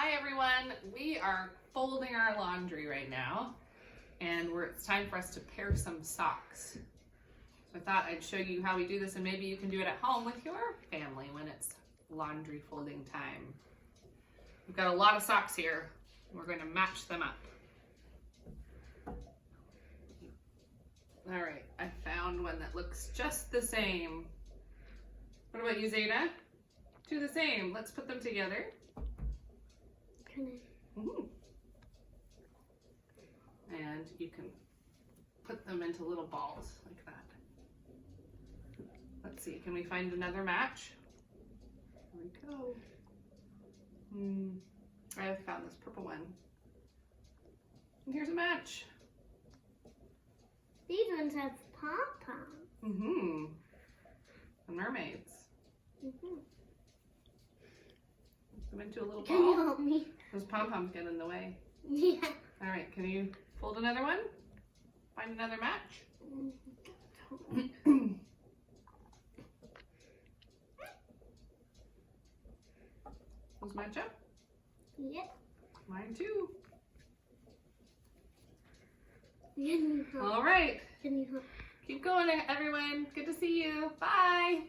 Hi everyone, we are folding our laundry right now and it's time for us to pair some socks. So I thought I'd show you how we do this and maybe you can do it at home with your family when it's laundry folding time. We've got a lot of socks here. We're going to match them up. All right, I found one that looks just the same. What about you, Zeta? Two the same. Let's put them together. Mm-hmm. And you can put them into little balls like that. Let's see, can we find another match? Here we go. I have found this purple one. And here's a match. These ones have pom-poms. Mm-hmm. The mermaids. Mm-hmm. Put them into a little Can you ball. help me? Those pom-poms get in the way. Yeah. All right, can you fold another one? Find another match? Those match up? Yep. Mine too. Can you help? All right. Can you help? Keep going, everyone. Good to see you. Bye.